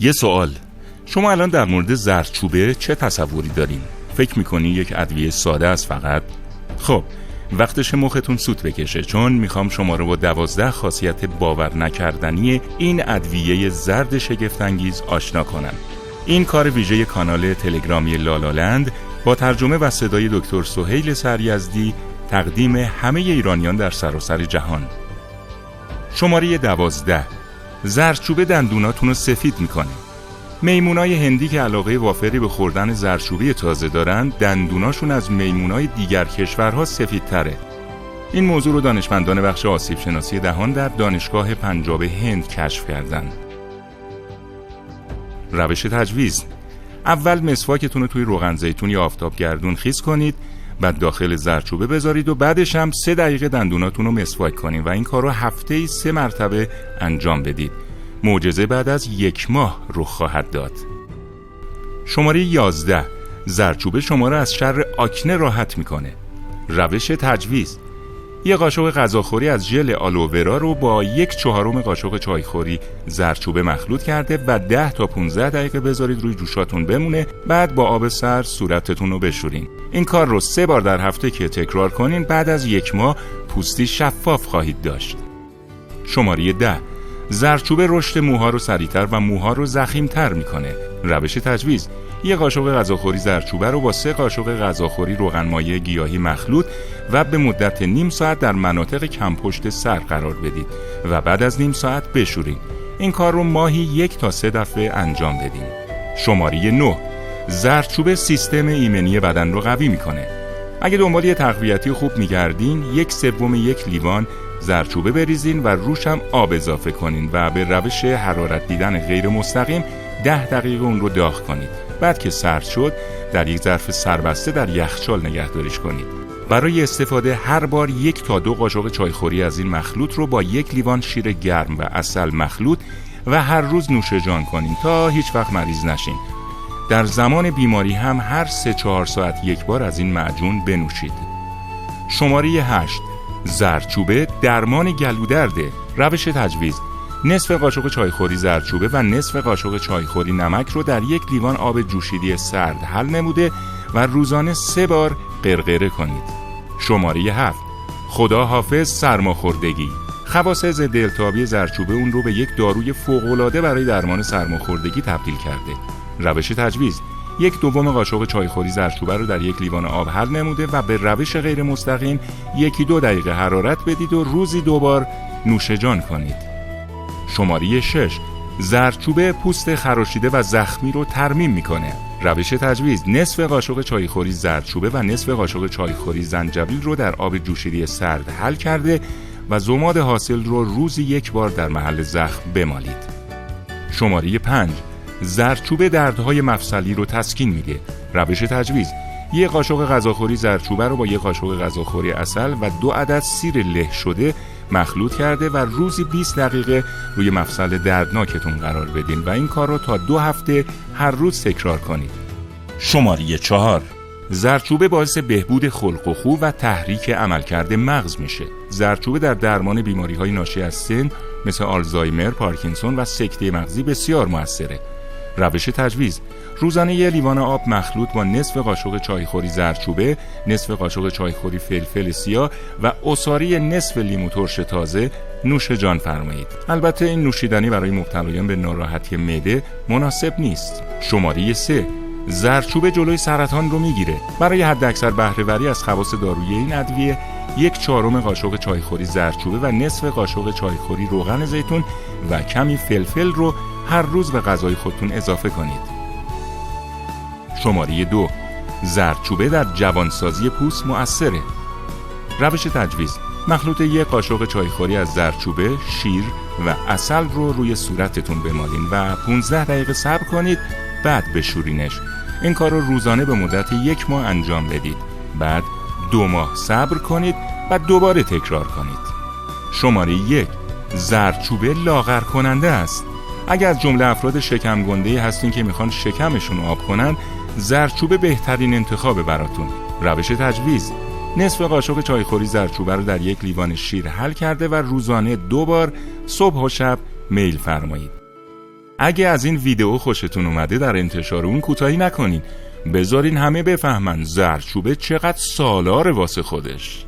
یه سوال، شما الان در مورد زردچوبه چه تصوری دارین؟ فکر میکنی یک ادویه ساده است فقط؟ خب وقتش مختون سوت بکشه، چون میخوام شما رو با 12 خاصیت باور نکردنی این ادویه زرد شگفت‌انگیز آشنا کنم. این کار ویژه کانال تلگرامی لالالند با ترجمه و صدای دکتر سهیل سریزدی تقدیم همه ایرانیان در سراسر جهان. شماره 12. زردچوبه دندوناتون رو سفید میکنه. میمونای هندی که علاقه وافری به خوردن زردچوبه تازه دارن، دندوناشون از میمونای دیگر کشورها سفیدتره. این موضوع رو دانشمندان بخش آسیب شناسی دهان در دانشگاه پنجاب هند کشف کردن. روش تجویز: اول مسواکتون رو توی روغن زیتون یا آفتابگردون خیس کنید، بعد داخل زردچوبه بذارید و بعدش هم 3 دقیقه دندوناتون رو مسواک کنید و این کار رو هفته‌ای 3 مرتبه انجام بدید. معجزه بعد از 1 ماه رخ خواهد داد. شماره 11. زردچوبه شما را از شر آکنه راحت میکنه. روش تجویز: یه قاشق غذاخوری از ژل آلوورا رو با 1/4 قاشق چایخوری زردچوبه مخلوط کرده و 10 تا 15 دقیقه بذارید روی جوشاتون بمونه، بعد با آب سرد صورتتون رو بشورین. این کار رو 3 بار در هفته که تکرار کنین، بعد از 1 ماه پوستی شفاف خواهید داشت. شماره 10. زردچوبه رشد موها رو سریعتر و موها رو ضخیم‌تر میکنه. روش تجویز: یه قاشق غذاخوری زردچوبه رو با 3 قاشق غذاخوری روغن مایع گیاهی مخلوط و به مدت نیم ساعت در مناطق کم پشت سر قرار بدید و بعد از نیم ساعت بشورید. این کار رو ماهی 1 تا 3 دفعه انجام بدین. شماره 9. زردچوبه سیستم ایمنی بدن رو قوی میکنه. اگه دنبال یه تقویتی خوب میگردین، 1/3 لیوان زردچوبه بریزین و روش هم آب اضافه کنین و به روش حرارت دیدن غیر مستقیم 10 دقیقه اون رو داغ کنید. بعد که سرد شد در یک ظرف سربسته در یخچال نگهداریش کنید. برای استفاده هر بار 1 تا 2 قاشق چایخوری از این مخلوط رو با 1 لیوان شیر گرم و عسل مخلوط و هر روز نوش جان کنین تا هیچ وقت مریض نشین. در زمان بیماری هم هر 3-4 ساعت 1 بار از این معجون بنوشید. شماره 8. زردچوبه درمان گلودرده. روش تجویز: نصف قاشق چایخوری زردچوبه و نصف قاشق چایخوری نمک رو در 1 لیوان آب جوشیدنی سرد حل نموده و روزانه 3 بار غرغره کنید. شماره 7. خدا حافظ سرماخوردگی. خواص ضد التهابی زردچوبه اون رو به یک داروی فوق‌العاده برای درمان سرماخوردگی تبدیل کرده. روش تجویز: 1/2 قاشق چایخوری زردچوبه رو در 1 لیوان آب حل نموده و به روش غیر مستقیم 1-2 دقیقه حرارت بدید و روزی 2 بار نوش جان کنید. شماره 6. زردچوبه پوست خراشیده و زخمی رو ترمیم میکنه. روش تجویز: نصف قاشق چایخوری زردچوبه و نصف قاشق چایخوری زنجبیل رو در آب جوشیدنی سرد حل کرده و ضماد حاصل رو روزی 1 بار در محل زخم بمالید. شماره 5. زردچوبه دردهای مفصلی رو تسکین میده. روش تجویز: 1 قاشق غذاخوری زردچوبه رو با 1 قاشق غذاخوری عسل و 2 عدد سیر له شده مخلوط کرده و روزی 20 دقیقه روی مفصل دردناکتون قرار بدین و این کار رو تا 2 هفته هر روز تکرار کنید. شماره 4. زردچوبه باعث بهبود خلق و خو و تحریک عملکرد مغز میشه. زردچوبه در درمان بیماری‌های ناشی از سن مثل آلزایمر، پارکینسون و سکته مغزی بسیار موثره. روش تجویز: روزانه 1 لیوان آب مخلوط با نصف قاشق چایخوری زردچوبه، نصف قاشق چایخوری فلفل سیاه و عصاره نصف لیمو ترش تازه نوش جان فرمایید. البته این نوشیدنی برای مبتلایان به ناراحتی معده مناسب نیست. شماره 3. زردچوبه جلوی سرطان رو میگیره. برای حداکثر بهره وری از خواص دارویی این ادویه 1/4 قاشق چایخوری زردچوبه و نصف قاشق چایخوری روغن زیتون و کمی فلفل رو هر روز به غذای خودتون اضافه کنید. شماره 2. زردچوبه در جوانسازی پوست مؤثره. روش تجویز: مخلوط 1 قاشق چایخوری از زردچوبه، شیر و عسل رو روی صورتتون بمالین و 15 دقیقه صبر کنید، بعد بشورینش. این کار رو روزانه به مدت 1 ماه انجام بدید. بعد 2 ماه صبر کنید و دوباره تکرار کنید. شماره 1. زردچوبه لاغر کننده است. اگر از جمله افراد شکم گنده هستین که میخوان شکمشون رو آب کنن، زردچوبه بهترین انتخابه براتون. روش تجویز: نصف قاشق چایخوری زردچوبه رو در 1 لیوان شیر حل کرده و روزانه 2 بار صبح و شب میل فرمایید. اگه از این ویدیو خوشتون اومده در انتشار اون کوتاهی نکنین، بذارین همه بفهمن زردچوبه چقدر سالاره واسه خودش.